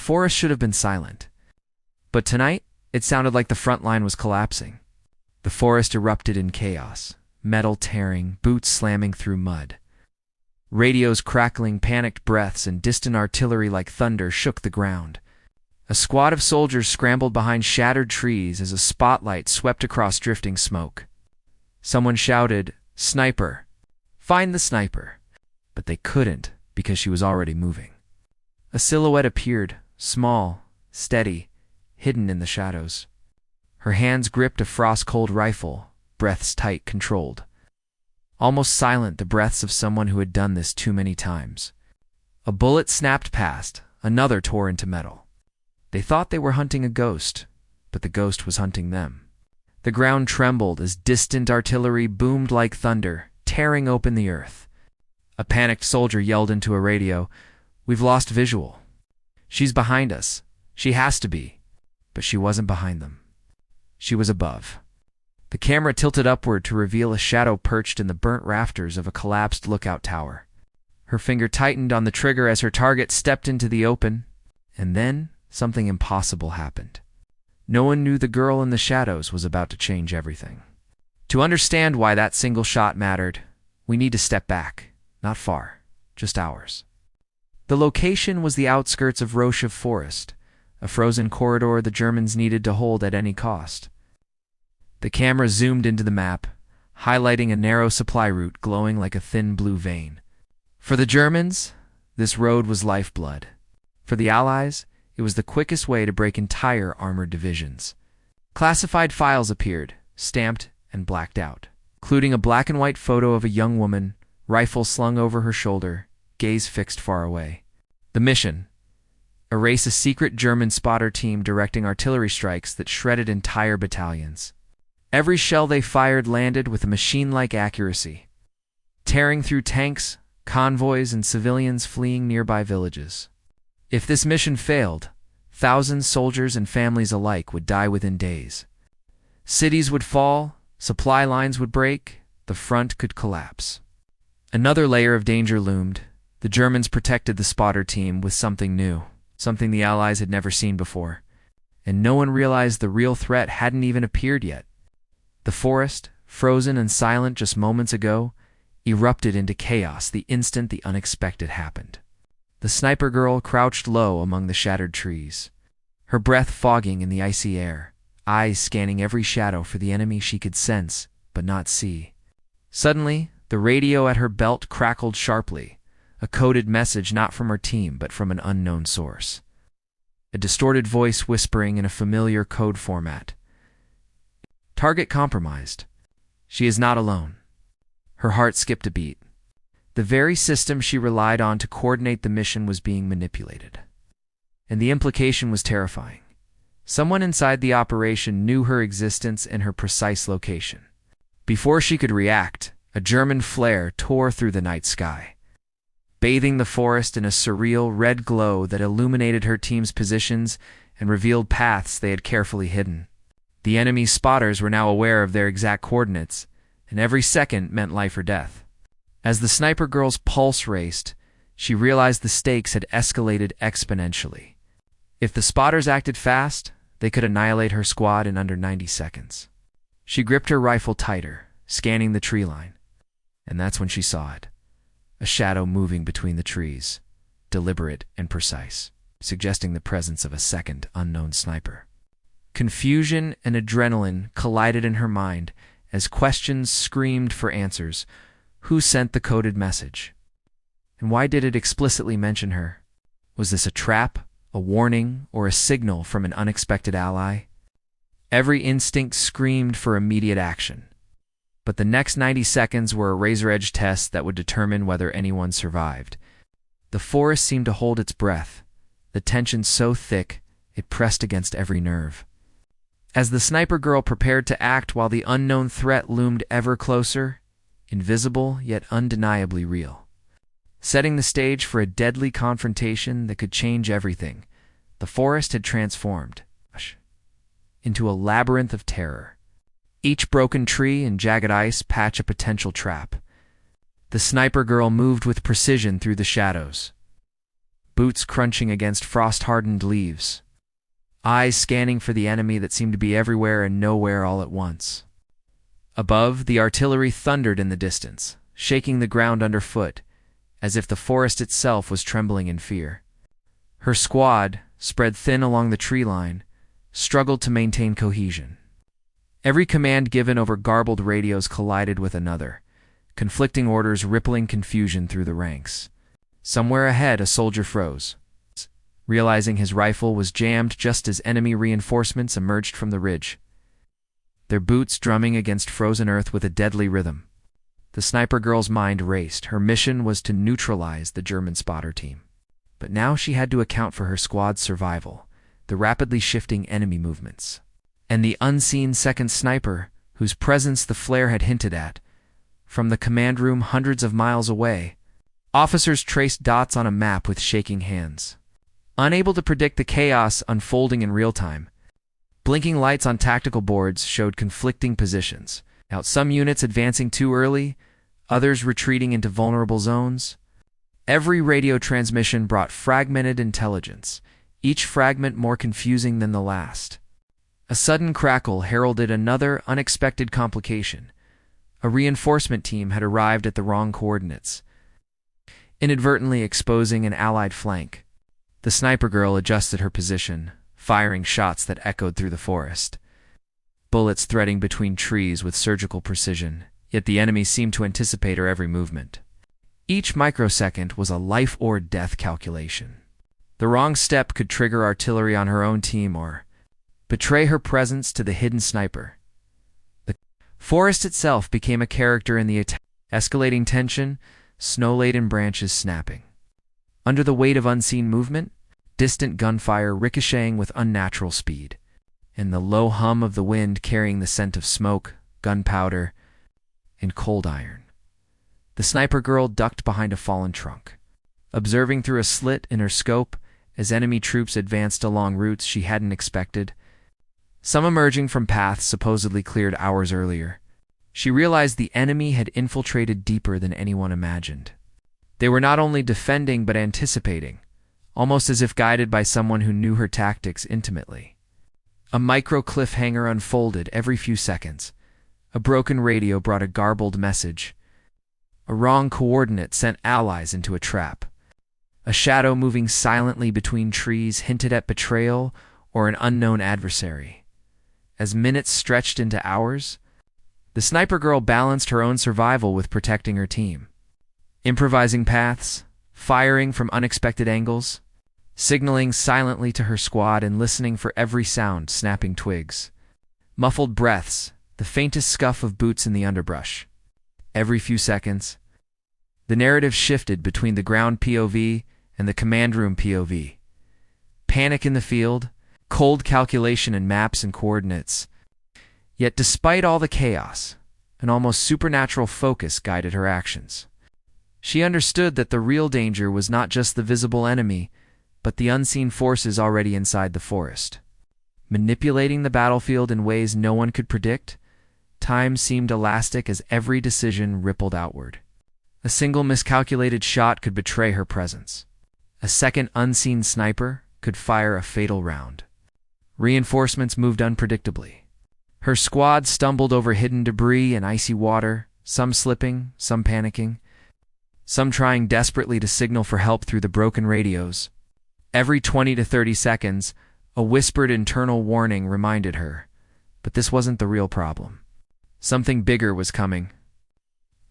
forest should have been silent. But tonight, it sounded like the front line was collapsing. The forest erupted in chaos, metal tearing, boots slamming through mud. Radios crackling, panicked breaths, and distant artillery like thunder shook the ground. A squad of soldiers scrambled behind shattered trees as a spotlight swept across drifting smoke. Someone shouted, "Sniper! Find the sniper!" But they couldn't because she was already moving. A silhouette appeared, small, steady, hidden in the shadows. Her hands gripped a frost-cold rifle, breaths tight, controlled. Almost silent, the breaths of someone who had done this too many times. A bullet snapped past, another tore into metal. They thought they were hunting a ghost, but the ghost was hunting them. The ground trembled as distant artillery boomed like thunder, tearing open the earth. A panicked soldier yelled into a radio, "We've lost visual. She's behind us. She has to be." But she wasn't behind them. She was above. The camera tilted upward to reveal a shadow perched in the burnt rafters of a collapsed lookout tower. Her finger tightened on the trigger as her target stepped into the open, and then something impossible happened. No one knew the girl in the shadows was about to change everything. To understand why that single shot mattered, we need to step back, not far, just hours. The location was the outskirts of Roshev Forest, a frozen corridor the Germans needed to hold at any cost. The camera zoomed into the map, highlighting a narrow supply route glowing like a thin blue vein. For the Germans, this road was lifeblood. For the Allies, it was the quickest way to break entire armored divisions. Classified files appeared, stamped and blacked out, including a black and white photo of a young woman, rifle slung over her shoulder, gaze fixed far away. The mission: erase a secret German spotter team directing artillery strikes that shredded entire battalions. Every shell they fired landed with a machine-like accuracy, tearing through tanks, convoys, and civilians fleeing nearby villages. If this mission failed, thousands, soldiers and families alike, would die within days. Cities would fall, supply lines would break, the front could collapse. Another layer of danger loomed. The Germans protected the spotter team with something new, something the Allies had never seen before, and no one realized the real threat hadn't even appeared yet. The forest, frozen and silent just moments ago, erupted into chaos the instant the unexpected happened. The sniper girl crouched low among the shattered trees, her breath fogging in the icy air, eyes scanning every shadow for the enemy she could sense but not see. Suddenly, the radio at her belt crackled sharply, a coded message not from her team but from an unknown source. A distorted voice whispering in a familiar code format. "Target compromised. She is not alone." Her heart skipped a beat. The very system she relied on to coordinate the mission was being manipulated. And the implication was terrifying. Someone inside the operation knew her existence and her precise location. Before she could react, a German flare tore through the night sky, bathing the forest in a surreal red glow that illuminated her team's positions and revealed paths they had carefully hidden. The enemy's spotters were now aware of their exact coordinates, and every second meant life or death. As the sniper girl's pulse raced, she realized the stakes had escalated exponentially. If the spotters acted fast, they could annihilate her squad in under 90 seconds. She gripped her rifle tighter, scanning the tree line, and that's when she saw it. A shadow moving between the trees, deliberate and precise, suggesting the presence of a second unknown sniper. Confusion and adrenaline collided in her mind as questions screamed for answers. Who sent the coded message? And why did it explicitly mention her? Was this a trap, a warning, or a signal from an unexpected ally? Every instinct screamed for immediate action. But the next 90 seconds were a razor-edge test that would determine whether anyone survived. The forest seemed to hold its breath, the tension so thick it pressed against every nerve. As the sniper girl prepared to act while the unknown threat loomed ever closer, invisible yet undeniably real, setting the stage for a deadly confrontation that could change everything, the forest had transformed into a labyrinth of terror. Each broken tree and jagged ice patch a potential trap. The sniper girl moved with precision through the shadows, boots crunching against frost-hardened leaves, eyes scanning for the enemy that seemed to be everywhere and nowhere all at once. Above, the artillery thundered in the distance, shaking the ground underfoot, as if the forest itself was trembling in fear. Her squad, spread thin along the tree line, struggled to maintain cohesion. Every command given over garbled radios collided with another, conflicting orders rippling confusion through the ranks. Somewhere ahead, a soldier froze, realizing his rifle was jammed just as enemy reinforcements emerged from the ridge, their boots drumming against frozen earth with a deadly rhythm. The sniper girl's mind raced. Her mission was to neutralize the German spotter team. But now she had to account for her squad's survival, the rapidly shifting enemy movements, and the unseen second sniper, whose presence the flare had hinted at. From the command room hundreds of miles away, officers traced dots on a map with shaking hands. Unable to predict the chaos unfolding in real time, blinking lights on tactical boards showed conflicting positions. Some units advancing too early, others retreating into vulnerable zones. Every radio transmission brought fragmented intelligence, each fragment more confusing than the last. A sudden crackle heralded another unexpected complication. A reinforcement team had arrived at the wrong coordinates, inadvertently exposing an Allied flank. The sniper girl adjusted her position, firing shots that echoed through the forest, bullets threading between trees with surgical precision, yet the enemy seemed to anticipate her every movement. Each microsecond was a life or death calculation. The wrong step could trigger artillery on her own team or betray her presence to the hidden sniper. The forest itself became a character in the attack, escalating tension, snow-laden branches snapping. Under the weight of unseen movement, distant gunfire ricocheting with unnatural speed, and the low hum of the wind carrying the scent of smoke, gunpowder, and cold iron. The sniper girl ducked behind a fallen trunk, observing through a slit in her scope as enemy troops advanced along routes she hadn't expected, some emerging from paths supposedly cleared hours earlier. She realized the enemy had infiltrated deeper than anyone imagined. They were not only defending but anticipating, almost as if guided by someone who knew her tactics intimately. A micro cliffhanger unfolded every few seconds. A broken radio brought a garbled message. A wrong coordinate sent allies into a trap. A shadow moving silently between trees hinted at betrayal or an unknown adversary. As minutes stretched into hours, the sniper girl balanced her own survival with protecting her team. Improvising paths, firing from unexpected angles, signaling silently to her squad and listening for every sound, snapping twigs, muffled breaths, the faintest scuff of boots in the underbrush. Every few seconds, the narrative shifted between the ground POV and the command room POV. Panic in the field, cold calculation in maps and coordinates. Yet despite all the chaos, an almost supernatural focus guided her actions. She understood that the real danger was not just the visible enemy, but the unseen forces already inside the forest. Manipulating the battlefield in ways no one could predict, time seemed elastic as every decision rippled outward. A single miscalculated shot could betray her presence. A second unseen sniper could fire a fatal round. Reinforcements moved unpredictably. Her squad stumbled over hidden debris and icy water, some slipping, some panicking, some trying desperately to signal for help through the broken radios. Every 20 to 30 seconds, a whispered internal warning reminded her, but this wasn't the real problem. Something bigger was coming.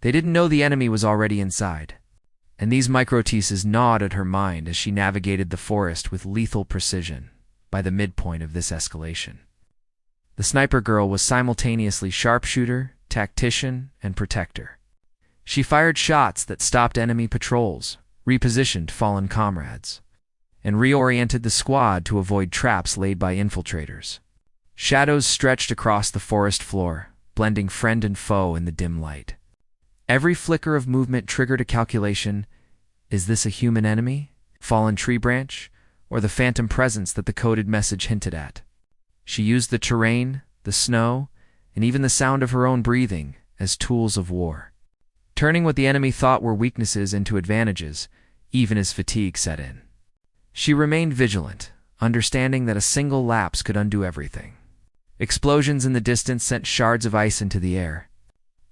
They didn't know the enemy was already inside, and these microteases gnawed at her mind as she navigated the forest with lethal precision. By the midpoint of this escalation, the sniper girl was simultaneously sharpshooter, tactician, and protector. She fired shots that stopped enemy patrols, repositioned fallen comrades, and reoriented the squad to avoid traps laid by infiltrators. Shadows stretched across the forest floor, blending friend and foe in the dim light. Every flicker of movement triggered a calculation. Is this a human enemy, fallen tree branch, or the phantom presence that the coded message hinted at? She used the terrain, the snow, and even the sound of her own breathing as tools of war, turning what the enemy thought were weaknesses into advantages, even as fatigue set in. She remained vigilant, understanding that a single lapse could undo everything. Explosions in the distance sent shards of ice into the air.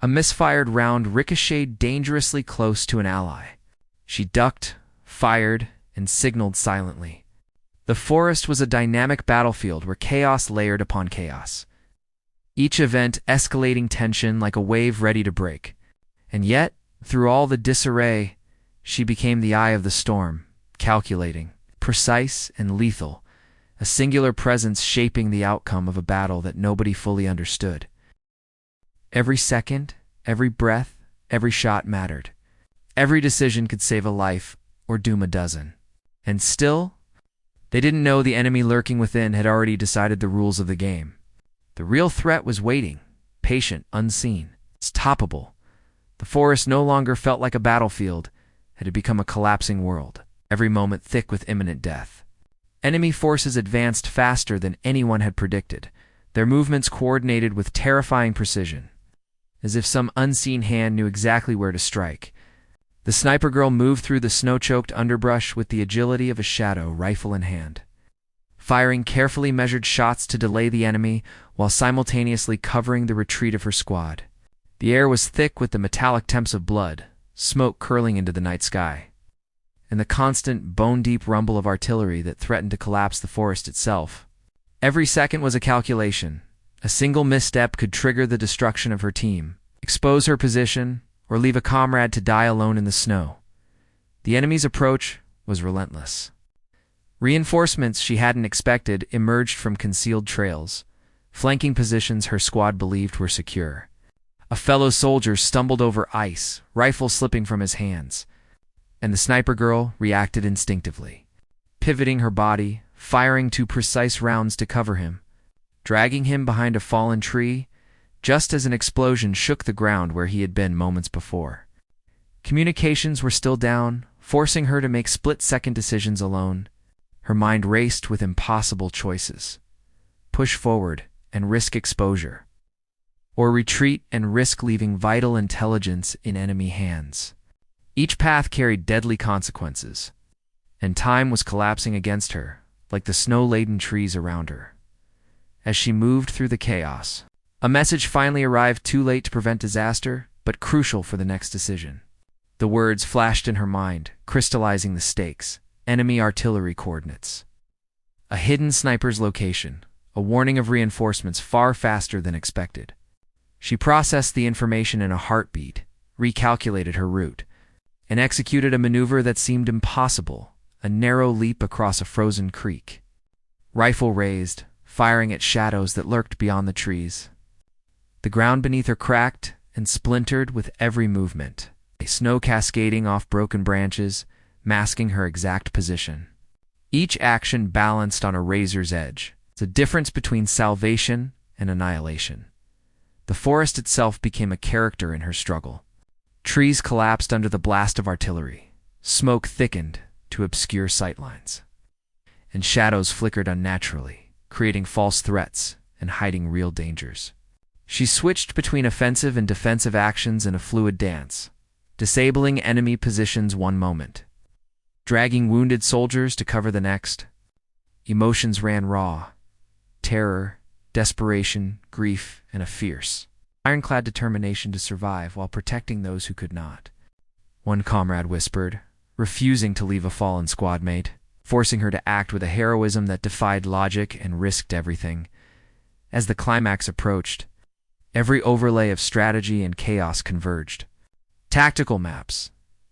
A misfired round ricocheted dangerously close to an ally. She ducked, fired, and signaled silently. The forest was a dynamic battlefield where chaos layered upon chaos. Each event escalating tension like a wave ready to break. And yet, through all the disarray, she became the eye of the storm, calculating, precise and lethal, a singular presence shaping the outcome of a battle that nobody fully understood. Every second, every breath, every shot mattered. Every decision could save a life or doom a dozen. And still, they didn't know the enemy lurking within had already decided the rules of the game. The real threat was waiting, patient, unseen, stoppable. The forest no longer felt like a battlefield. It had become a collapsing world, every moment thick with imminent death. Enemy forces advanced faster than anyone had predicted, their movements coordinated with terrifying precision. As if some unseen hand knew exactly where to strike, the sniper girl moved through the snow-choked underbrush with the agility of a shadow, rifle in hand, firing carefully measured shots to delay the enemy while simultaneously covering the retreat of her squad. The air was thick with the metallic temps of blood, smoke curling into the night sky, and the constant, bone-deep rumble of artillery that threatened to collapse the forest itself. Every second was a calculation. A single misstep could trigger the destruction of her team, expose her position, or leave a comrade to die alone in the snow. The enemy's approach was relentless. Reinforcements she hadn't expected emerged from concealed trails, flanking positions her squad believed were secure. A fellow soldier stumbled over ice, rifle slipping from his hands, and the sniper girl reacted instinctively, pivoting her body, firing 2 precise rounds to cover him, dragging him behind a fallen tree, just as an explosion shook the ground where he had been moments before. Communications were still down, forcing her to make split-second decisions alone. Her mind raced with impossible choices. Push forward and risk exposure, or retreat and risk leaving vital intelligence in enemy hands. Each path carried deadly consequences, and time was collapsing against her, like the snow-laden trees around her. As she moved through the chaos, a message finally arrived, too late to prevent disaster, but crucial for the next decision. The words flashed in her mind, crystallizing the stakes: enemy artillery coordinates, a hidden sniper's location, a warning of reinforcements far faster than expected. She processed the information in a heartbeat, recalculated her route, and executed a maneuver that seemed impossible, a narrow leap across a frozen creek. Rifle raised, firing at shadows that lurked beyond the trees. The ground beneath her cracked and splintered with every movement, snow cascading off broken branches, masking her exact position. Each action balanced on a razor's edge, the difference between salvation and annihilation. The forest itself became a character in her struggle. Trees collapsed under the blast of artillery, smoke thickened to obscure sightlines, and shadows flickered unnaturally, creating false threats and hiding real dangers. She switched between offensive and defensive actions in a fluid dance, disabling enemy positions one moment, dragging wounded soldiers to cover the next. Emotions ran raw: terror, desperation, grief, and a fierce, ironclad determination to survive while protecting those who could not. One comrade whispered, refusing to leave a fallen squad mate, forcing her to act with a heroism that defied logic and risked everything. As the climax approached, every overlay of strategy and chaos converged. Tactical maps,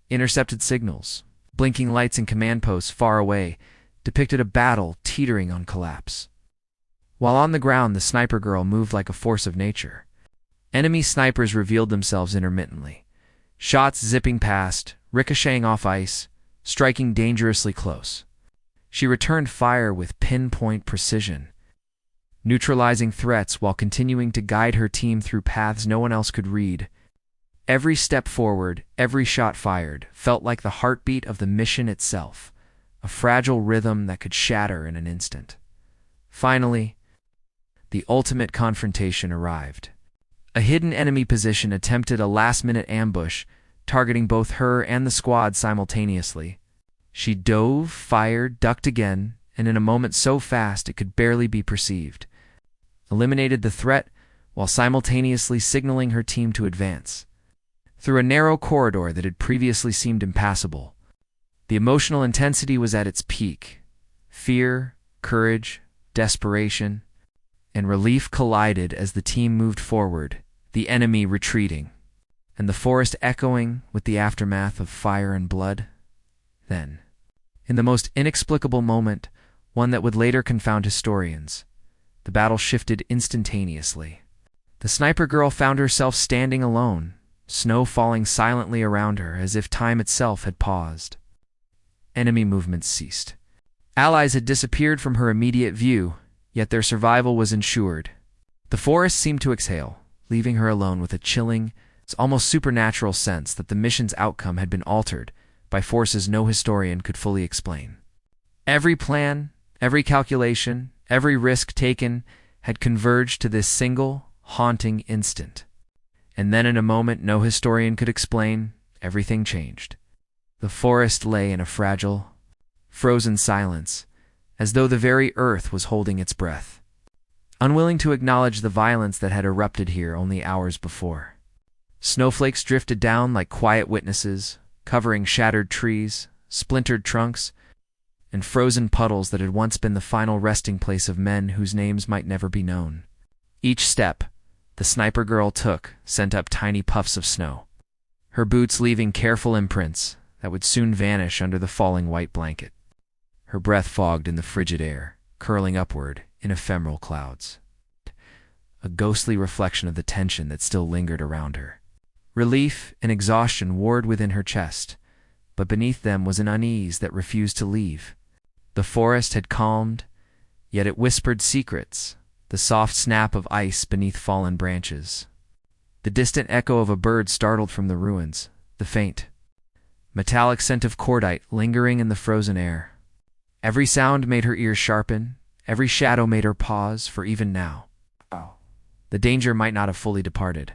intercepted signals, blinking lights and command posts far away depicted a battle teetering on collapse. While on the ground, the sniper girl moved like a force of nature. Enemy snipers revealed themselves intermittently, shots zipping past, ricocheting off ice, striking dangerously close. She returned fire with pinpoint precision, neutralizing threats while continuing to guide her team through paths no one else could read. Every step forward, every shot fired, felt like the heartbeat of the mission itself, a fragile rhythm that could shatter in an instant. Finally, the ultimate confrontation arrived. A hidden enemy position attempted a last-minute ambush, targeting both her and the squad simultaneously. She dove, fired, ducked again, and in a moment so fast it could barely be perceived, eliminated the threat while simultaneously signaling her team to advance. Through a narrow corridor that had previously seemed impassable, the emotional intensity was at its peak. Fear, courage, desperation, and relief collided as the team moved forward, the enemy retreating, and the forest echoing with the aftermath of fire and blood. Then, in the most inexplicable moment, one that would later confound historians, the battle shifted instantaneously. The sniper girl found herself standing alone, snow falling silently around her as if time itself had paused. Enemy movements ceased. Allies had disappeared from her immediate view, yet their survival was ensured. The forest seemed to exhale, leaving her alone with a chilling, almost supernatural sense that the mission's outcome had been altered by forces no historian could fully explain. Every plan, every calculation, every risk taken had converged to this single, haunting instant. And then in a moment no historian could explain, everything changed. The forest lay in a fragile, frozen silence, as though the very earth was holding its breath, unwilling to acknowledge the violence that had erupted here only hours before. Snowflakes drifted down like quiet witnesses, covering shattered trees, splintered trunks, and frozen puddles that had once been the final resting place of men whose names might never be known. Each step the sniper girl took sent up tiny puffs of snow, her boots leaving careful imprints that would soon vanish under the falling white blanket. Her breath fogged in the frigid air, curling upward in ephemeral clouds, a ghostly reflection of the tension that still lingered around her. Relief and exhaustion warred within her chest, but beneath them was an unease that refused to leave. The forest had calmed, yet it whispered secrets, the soft snap of ice beneath fallen branches, the distant echo of a bird startled from the ruins, the faint, metallic scent of cordite lingering in the frozen air. Every sound made her ears sharpen, every shadow made her pause, for even now, the danger might not have fully departed.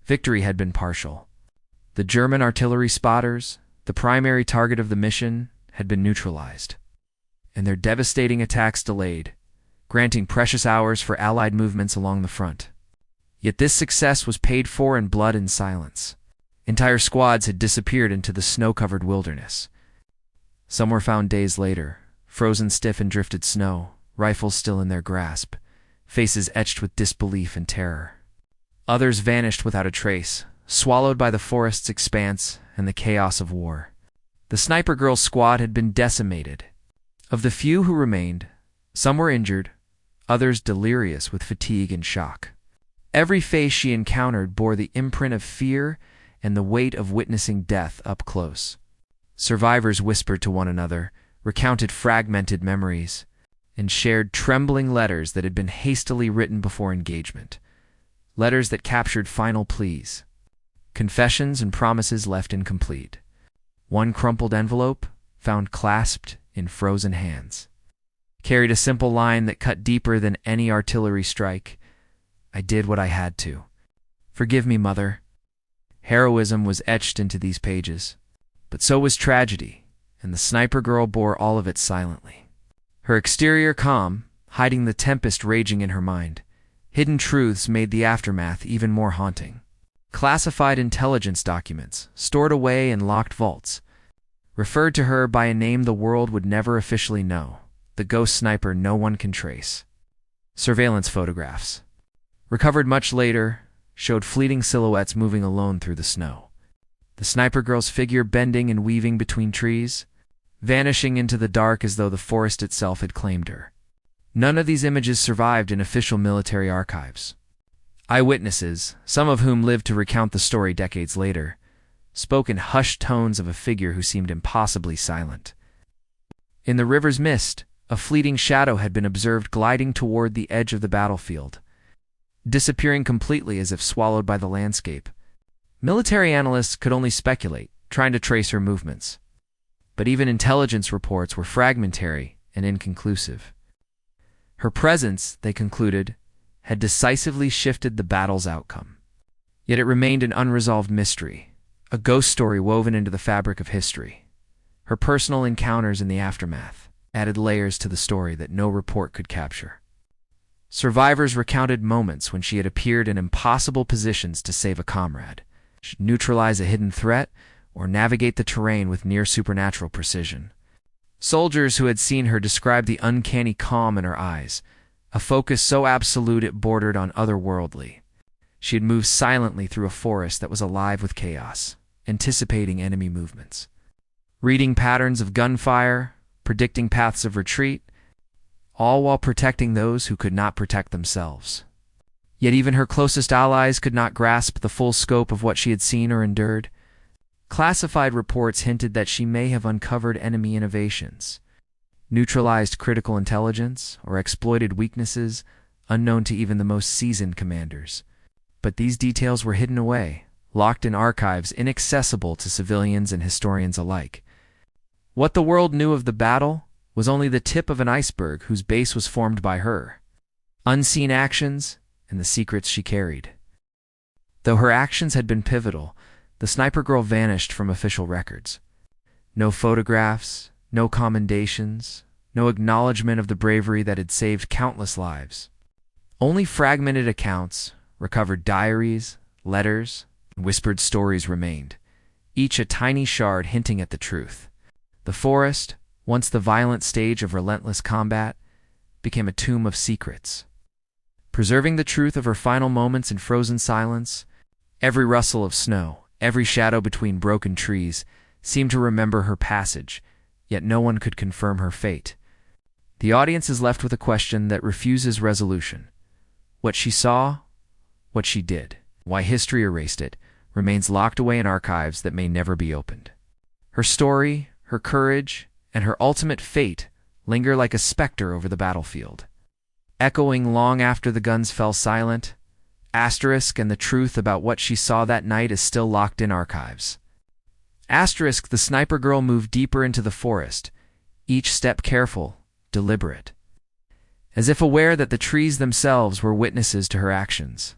Victory had been partial. The German artillery spotters, the primary target of the mission, had been neutralized, and their devastating attacks delayed, granting precious hours for Allied movements along the front. Yet this success was paid for in blood and silence. Entire squads had disappeared into the snow-covered wilderness. Some were found days later, frozen stiff in drifted snow, rifles still in their grasp, faces etched with disbelief and terror. Others vanished without a trace, swallowed by the forest's expanse and the chaos of war. The sniper girl's squad had been decimated. Of the few who remained, some were injured, others delirious with fatigue and shock. Every face she encountered bore the imprint of fear and the weight of witnessing death up close. Survivors whispered to one another, recounted fragmented memories, and shared trembling letters that had been hastily written before engagement. Letters that captured final pleas, confessions and promises left incomplete. One crumpled envelope, found clasped in frozen hands, carried a simple line that cut deeper than any artillery strike. "I did what I had to. Forgive me, Mother." Heroism was etched into these pages, but so was tragedy, and the sniper girl bore all of it silently. Her exterior calm, hiding the tempest raging in her mind. Hidden truths made the aftermath even more haunting. Classified intelligence documents, stored away in locked vaults, referred to her by a name the world would never officially know, the ghost sniper no one can trace. Surveillance photographs, recovered much later, showed fleeting silhouettes moving alone through the snow. The sniper girl's figure bending and weaving between trees, vanishing into the dark as though the forest itself had claimed her. None of these images survived in official military archives. Eyewitnesses, some of whom lived to recount the story decades later, spoke in hushed tones of a figure who seemed impossibly silent. In the river's mist, a fleeting shadow had been observed gliding toward the edge of the battlefield, disappearing completely as if swallowed by the landscape. Military analysts could only speculate, trying to trace her movements. But even intelligence reports were fragmentary and inconclusive. Her presence, they concluded, had decisively shifted the battle's outcome. Yet it remained an unresolved mystery, a ghost story woven into the fabric of history. Her personal encounters in the aftermath added layers to the story that no report could capture. Survivors recounted moments when she had appeared in impossible positions to save a comrade, neutralize a hidden threat, or navigate the terrain with near-supernatural precision. Soldiers who had seen her described the uncanny calm in her eyes, a focus so absolute it bordered on otherworldly. She had moved silently through a forest that was alive with chaos, anticipating enemy movements, reading patterns of gunfire, predicting paths of retreat, all while protecting those who could not protect themselves. Yet even her closest allies could not grasp the full scope of what she had seen or endured. Classified reports hinted that she may have uncovered enemy innovations, neutralized critical intelligence, or exploited weaknesses unknown to even the most seasoned commanders. But these details were hidden away, locked in archives inaccessible to civilians and historians alike. What the world knew of the battle was only the tip of an iceberg whose base was formed by her, unseen actions, and the secrets she carried. Though her actions had been pivotal, the sniper girl vanished from official records. No photographs, no commendations, no acknowledgement of the bravery that had saved countless lives. Only fragmented accounts, recovered diaries, letters, and whispered stories remained, each a tiny shard hinting at the truth. The forest, once the violent stage of relentless combat, became a tomb of secrets. Preserving the truth of her final moments in frozen silence, every rustle of snow, every shadow between broken trees, seemed to remember her passage, yet no one could confirm her fate. The audience is left with a question that refuses resolution. What she saw, what she did, why history erased it, remains locked away in archives that may never be opened. Her story, her courage, and her ultimate fate linger like a specter over the battlefield, echoing long after the guns fell silent. Asterisk, and the truth about what she saw that night is still locked in archives. Asterisk, the sniper girl moved deeper into the forest, each step careful, deliberate, as if aware that the trees themselves were witnesses to her actions.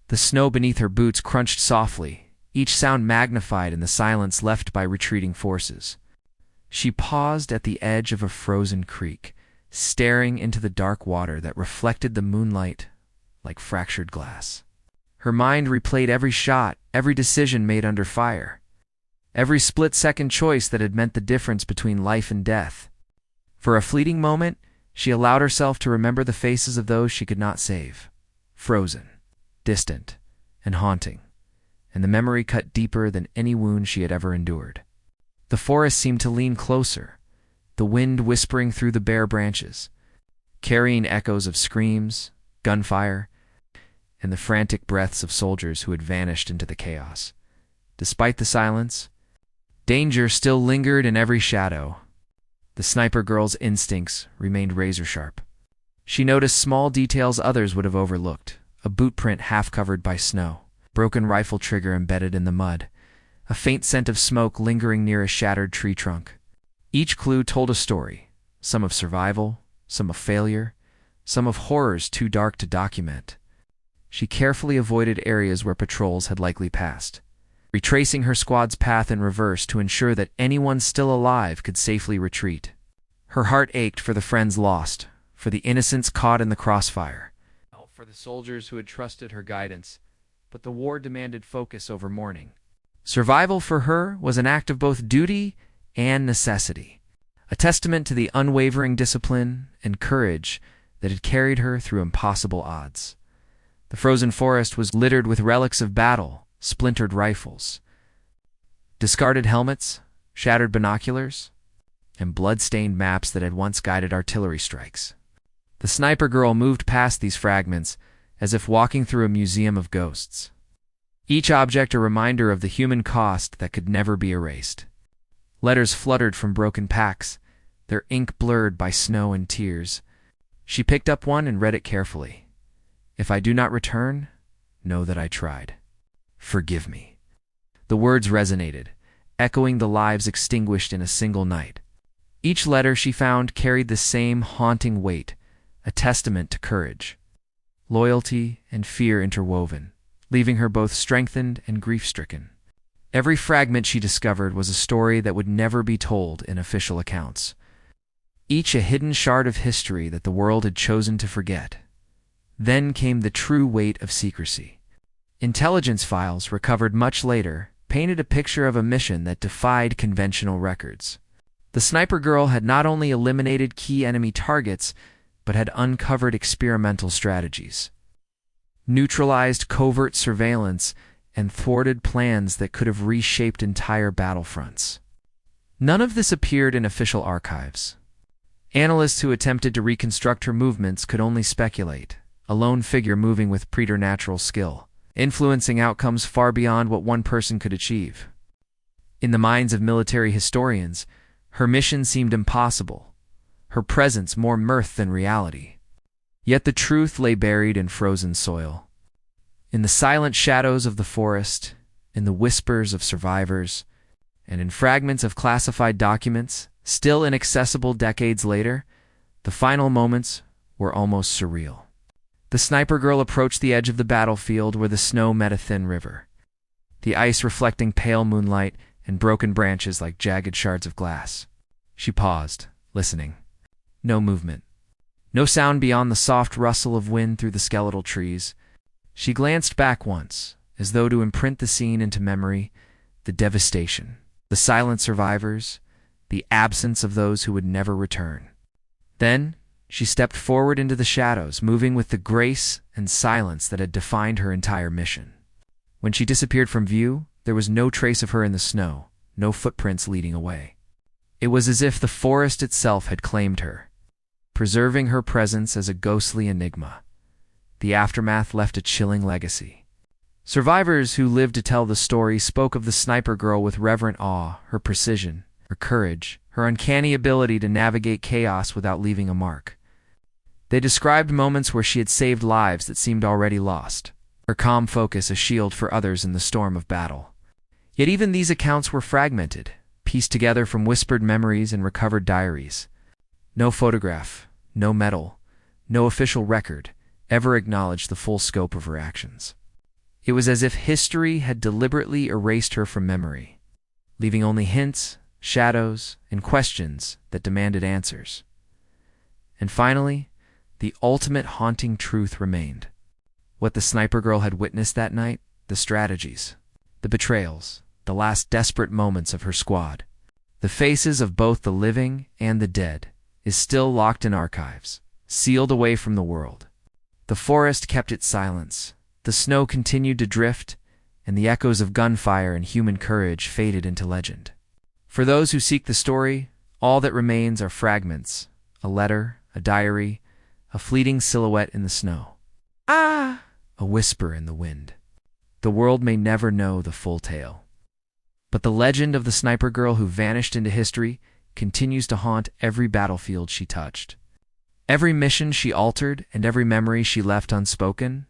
The snow beneath her boots crunched softly, each sound magnified in the silence left by retreating forces. She paused at the edge of a frozen creek, staring into the dark water that reflected the moonlight like fractured glass. Her mind replayed every shot, every decision made under fire, every split-second choice that had meant the difference between life and death. For a fleeting moment, she allowed herself to remember the faces of those she could not save, frozen, distant, and haunting, and the memory cut deeper than any wound she had ever endured. The forest seemed to lean closer, the wind whispering through the bare branches, carrying echoes of screams, gunfire, and the frantic breaths of soldiers who had vanished into the chaos. Despite the silence, danger still lingered in every shadow. The sniper girl's instincts remained razor-sharp. She noticed small details others would have overlooked, a boot print half covered by snow, broken rifle trigger embedded in the mud, a faint scent of smoke lingering near a shattered tree trunk. Each clue told a story, some of survival, some of failure, some of horrors too dark to document. She carefully avoided areas where patrols had likely passed, retracing her squad's path in reverse to ensure that anyone still alive could safely retreat. Her heart ached for the friends lost, for the innocents caught in the crossfire, for the soldiers who had trusted her guidance, but the war demanded focus over mourning. Survival for her was an act of both duty and necessity, a testament to the unwavering discipline and courage that had carried her through impossible odds. The frozen forest was littered with relics of battle, splintered rifles, discarded helmets, shattered binoculars, and blood-stained maps that had once guided artillery strikes. The sniper girl moved past these fragments as if walking through a museum of ghosts, each object a reminder of the human cost that could never be erased. Letters fluttered from broken packs, their ink blurred by snow and tears. She picked up one and read it carefully. "If I do not return, know that I tried. Forgive me." The words resonated, echoing the lives extinguished in a single night. Each letter she found carried the same haunting weight, a testament to courage, loyalty, and fear interwoven, leaving her both strengthened and grief-stricken. Every fragment she discovered was a story that would never be told in official accounts, each a hidden shard of history that the world had chosen to forget. Then came the true weight of secrecy. Intelligence files, recovered much later, painted a picture of a mission that defied conventional records. The sniper girl had not only eliminated key enemy targets, but had uncovered experimental strategies, neutralized covert surveillance, and thwarted plans that could have reshaped entire battlefronts. None of this appeared in official archives. Analysts who attempted to reconstruct her movements could only speculate, a lone figure moving with preternatural skill, influencing outcomes far beyond what one person could achieve. In the minds of military historians, her mission seemed impossible, her presence more myth than reality. Yet the truth lay buried in frozen soil. In the silent shadows of the forest, in the whispers of survivors, and in fragments of classified documents, still inaccessible decades later, the final moments were almost surreal. The sniper girl approached the edge of the battlefield where the snow met a thin river, the ice reflecting pale moonlight and broken branches like jagged shards of glass. She paused, listening. No movement. No sound beyond the soft rustle of wind through the skeletal trees. She glanced back once, as though to imprint the scene into memory, the devastation, the silent survivors, the absence of those who would never return. Then, she stepped forward into the shadows, moving with the grace and silence that had defined her entire mission. When she disappeared from view, there was no trace of her in the snow, no footprints leading away. It was as if the forest itself had claimed her, preserving her presence as a ghostly enigma. The aftermath left a chilling legacy. Survivors who lived to tell the story spoke of the sniper girl with reverent awe, her precision, her courage, her uncanny ability to navigate chaos without leaving a mark. They described moments where she had saved lives that seemed already lost, her calm focus a shield for others in the storm of battle. Yet even these accounts were fragmented, pieced together from whispered memories and recovered diaries. No photograph, no medal, no official record ever acknowledged the full scope of her actions. It was as if history had deliberately erased her from memory, leaving only hints, shadows, and questions that demanded answers. And finally, the ultimate haunting truth remained. What the sniper girl had witnessed that night, the strategies, the betrayals, the last desperate moments of her squad, the faces of both the living and the dead, is still locked in archives, sealed away from the world. The forest kept its silence, the snow continued to drift, and the echoes of gunfire and human courage faded into legend. For those who seek the story, all that remains are fragments, a letter, a diary, a fleeting silhouette in the snow. Ah! A whisper in the wind. The world may never know the full tale. But the legend of the sniper girl who vanished into history continues to haunt every battlefield she touched. Every mission she altered and every memory she left unspoken,